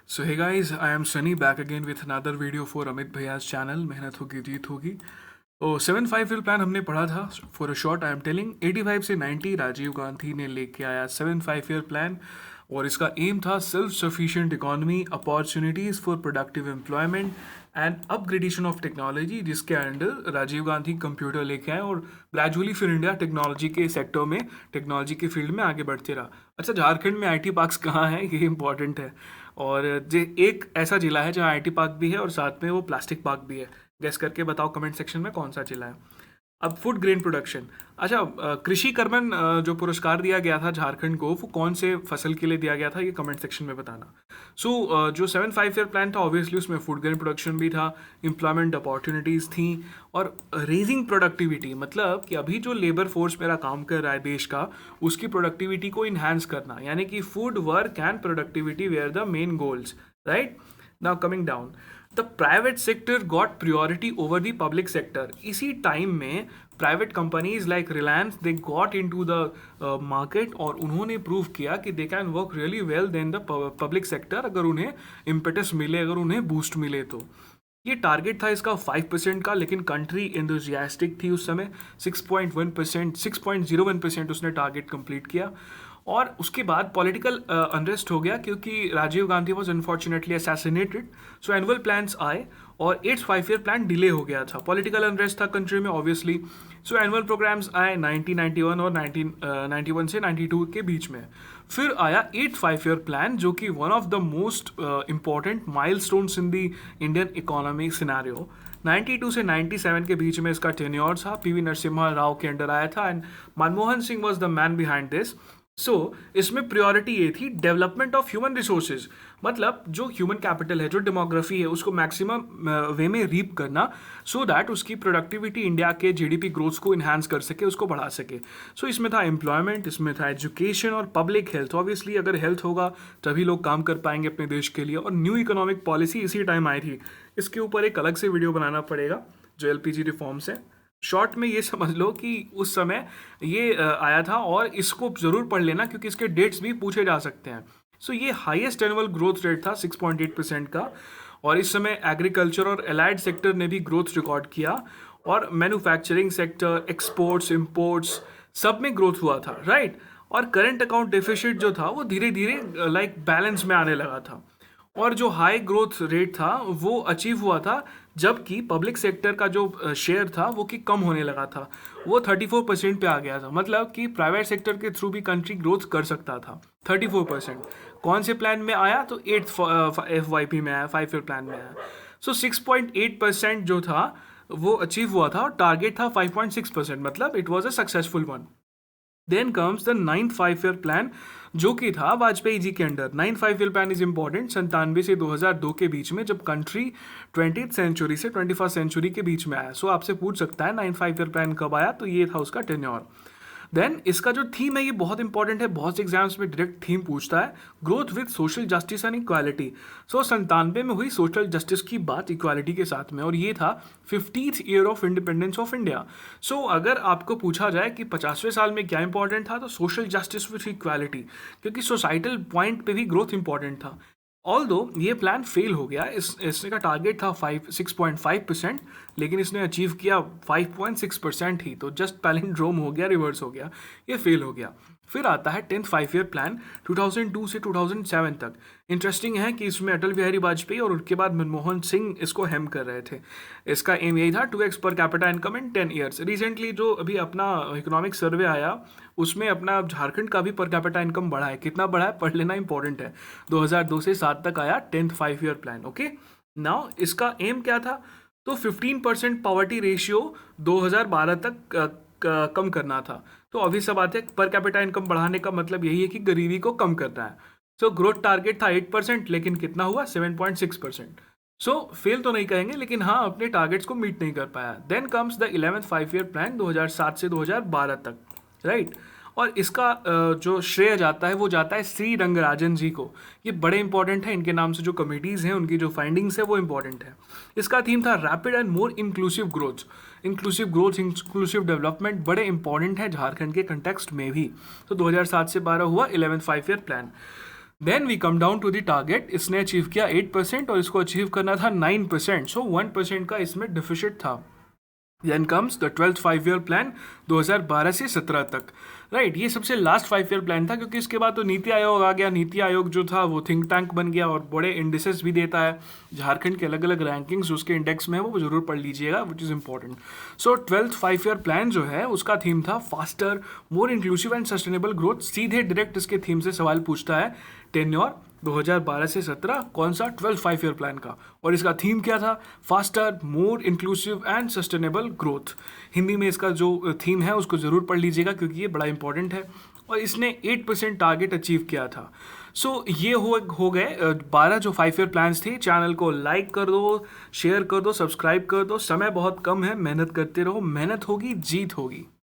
So hey guys, I am Sunny back again with another video for Amit Bhaiya's channel. मेहनत होगी जीत होगी। तो 7-5 year plan हमने पढ़ा था। For a short I am telling 85 से 90 राजीव गांधी ने लेके आया 7-5 ईयर प्लान। और इसका एम था self sufficient economy, opportunities for productive employment and upgradation of technology, जिसके अंडर राजीव गांधी कंप्यूटर लेके आए और ग्रेजुअली फिर इंडिया टेक्नोलॉजी के सेक्टर में, टेक्नोलॉजी के फील्ड में आगे बढ़ते रहा। अच्छा, झारखंड में आईटी पार्क्स कहाँ हैं, ये इंपॉर्टेंट है। और एक ऐसा जिला है जहाँ आईटी पार्क भी है और साथ में वो प्लास्टिक पार्क भी है। गेस करके बताओ कमेंट सेक्शन में कौन सा जिला है। अब फूड ग्रेन प्रोडक्शन। अच्छा, कृषि कर्मन जो पुरस्कार दिया गया था झारखंड को, वो कौन से फसल के लिए दिया गया था, ये कमेंट सेक्शन में बताना। जो 7-5 ईयर प्लान था, ऑब्वियसली उसमें फूड ग्रेन प्रोडक्शन भी था, एम्प्लॉयमेंट अपॉर्चुनिटीज़ थी और रेजिंग प्रोडक्टिविटी, मतलब कि अभी जो लेबर फोर्स मेरा काम कर रहा है देश का, उसकी प्रोडक्टिविटी को इन्हांस करना, यानी कि food work and productivity were the main goals, right. Now coming down, the private sector got priority over the public sector. इसी टाइम में private companies like Reliance they got into the market और उन्होंने prove किया कि they can work really well then the public sector, अगर उन्हें impetus मिले, अगर उन्हें बूस्ट मिले तो। ये टारगेट था इसका 5% का, लेकिन कंट्री एंथुजियास्टिक थी उस समय। 6.1%, 6.01% उसने टारगेट कंप्लीट किया। और उसके बाद पॉलिटिकल अनरेस्ट हो गया क्योंकि Rajiv Gandhi was unfortunately assassinated. So annual plans आए और 8-5 ईयर प्लान डिले हो गया था। पॉलिटिकल अनरेस्ट था कंट्री में ऑब्वियसली। सो एनुअल प्रोग्राम्स आए 1991 और 1991 से 92 के बीच में। फिर आया 8-5 ईयर प्लान, जो कि one of the most important milestones in the Indian economic scenario. 92 से 97 के बीच में इसका टेन्योर था, पीवी नरसिम्हा राव के अंडर आया था and Manmohan Singh was the man behind this. इसमें प्रियोरिटी ये थी डेवलपमेंट ऑफ ह्यूमन रिसोर्सेज, मतलब जो ह्यूमन कैपिटल है, जो डेमोग्राफी है, उसको मैक्सिमम वे में रीप करना, सो दैट उसकी प्रोडक्टिविटी इंडिया के जीडीपी ग्रोथ को इन्हांस कर सके, उसको बढ़ा सके। इसमें था एम्प्लॉयमेंट, इसमें था एजुकेशन और पब्लिक हेल्थ। ऑब्वियसली अगर हेल्थ होगा तभी लोग काम कर पाएंगे अपने देश के लिए। और न्यू इकोनॉमिक पॉलिसी इसी टाइम आई थी। इसके ऊपर एक अलग से वीडियो बनाना पड़ेगा, जो एलपीजी रिफॉर्म्स है। शॉर्ट में ये समझ लो कि उस समय ये आया था और इसको ज़रूर पढ़ लेना क्योंकि इसके डेट्स भी पूछे जा सकते हैं। ये हाईएस्ट एनुअल ग्रोथ रेट था 6.8% का। और इस समय एग्रीकल्चर और एलाइड सेक्टर ने भी ग्रोथ रिकॉर्ड किया और मैन्युफैक्चरिंग सेक्टर, एक्सपोर्ट्स, इंपोर्ट्स, सब में ग्रोथ हुआ था, राइट। और करंट अकाउंट डेफिसिट जो था वो धीरे धीरे लाइक बैलेंस में आने लगा था। और जो हाई ग्रोथ रेट था वो अचीव हुआ था जबकि पब्लिक सेक्टर का जो शेयर था वो कि कम होने लगा था, वो 34% पे आ गया था। मतलब कि प्राइवेट सेक्टर के थ्रू भी कंट्री ग्रोथ कर सकता था। 34% कौन से प्लान में आया, तो 8th FYP में आया, 5 ईयर प्लान में आया। 6.8% जो था वो अचीव हुआ था और टारगेट था 5.6%, मतलब it was a successful one. Then comes the 9th 5 year plan, जो कि था वाजपेयी जी के under. 9th 5 year plan is important 97 से 2002 के बीच में, जब कंट्री 20th सेंचुरी से 21st सेंचुरी के बीच में आया। आपसे पूछ सकता है 9th 5 ईयर प्लान कब आया, तो ये था उसका टेन्योर। देन इसका जो थीम है ये बहुत इंपॉर्टेंट है, बहुत से एग्जाम्स में डायरेक्ट थीम पूछता है, growth with social justice and equality. 97 में हुई सोशल जस्टिस की बात इक्वालिटी के साथ में, और ये था 50th year of independence of India. अगर आपको पूछा जाए कि 50वें साल में क्या इंपॉर्टेंट था, तो सोशल जस्टिस विथ इक्वालिटी, क्योंकि सोसाइटल पॉइंट पे भी ग्रोथ इंपॉर्टेंट था। ऑल दो ये प्लान फेल हो गया। इसने का टारगेट था 6.5%, लेकिन इसने अचीव किया 5.6% ही, तो जस्ट पैलिंड्रोम हो गया, रिवर्स हो गया, ये फेल हो गया। फिर आता है 10th 5 ईयर प्लान 2002 से 2007 तक। इंटरेस्टिंग है कि इसमें अटल बिहारी वाजपेयी और उनके बाद मनमोहन सिंह इसको हेम कर रहे थे। इसका एम यही था 2x per capita income in 10 years. Recently जो अभी अपना इकोनॉमिक सर्वे आया उसमें अपना झारखंड का भी पर कैपिटा इनकम बढ़ा है। कितना बढ़ा है पढ़ लेना इंपॉर्टेंट है। 2002 से 7 तक आया 10th 5 year plan. Okay, now इसका एम क्या था, तो 15% पॉवर्टी रेशियो 2012 तक कम करना था। तो अभी सब बात है, पर कैपिटा इनकम बढ़ाने का मतलब यही है कि गरीबी को कम करना है। ग्रोथ टारगेट था 8%, लेकिन कितना हुआ 7.6%। फेल तो नहीं कहेंगे, लेकिन हाँ अपने टारगेट्स को मीट नहीं कर पाया। Then comes the 11th 5 year plan 2007 से 2012 तक, राइट। और इसका जो श्रेय जाता है वो जाता है श्री रंगराजन जी को। ये बड़े इंपॉर्टेंट है, इनके नाम से जो कमिटीज़ हैं उनकी जो फाइंडिंग्स है वो इंपॉर्टेंट है। इसका थीम था rapid and more inclusive growth. Inclusive development बड़े इंपॉर्टेंट है झारखंड के कंटेक्स्ट में भी। 2007 से 12 हुआ 11th 5 year plan. Then we come down to the target, इसने अचीव किया 8% और इसको अचीव करना था 9%, सो 1% का इसमें डिफिसिट था। Then comes the 12th 5 year plan 2012 से 17 तक, राइट। ये सबसे लास्ट 5 ईयर प्लान था, क्योंकि इसके बाद तो नीति आयोग आ गया। नीति आयोग जो था वो थिंक टैंक बन गया और बड़े इंडिसेस भी देता है। झारखंड के अलग अलग रैंकिंग्स उसके इंडेक्स में है, वो जरूर पढ़ लीजिएगा, which is important. So 12th 5 year plan जो है उसका थीम था faster, more inclusive and sustainable growth. सीधे डायरेक्ट इसके थीम से सवाल पूछता है, टेन्योर 2012 से 17 कौन सा 12th 5 ईयर प्लान का, और इसका थीम क्या था, faster, more inclusive and sustainable growth. Hindi में इसका जो थीम है उसको ज़रूर पढ़ लीजिएगा, क्योंकि ये बड़ा इंपॉर्टेंट है। और इसने 8% टारगेट अचीव किया था। सो ये हो गए 12 जो 5 ईयर प्लान्स थे। चैनल को लाइक कर दो, शेयर कर दो, सब्सक्राइब कर दो। समय बहुत कम है, मेहनत करते रहो, मेहनत होगी जीत होगी।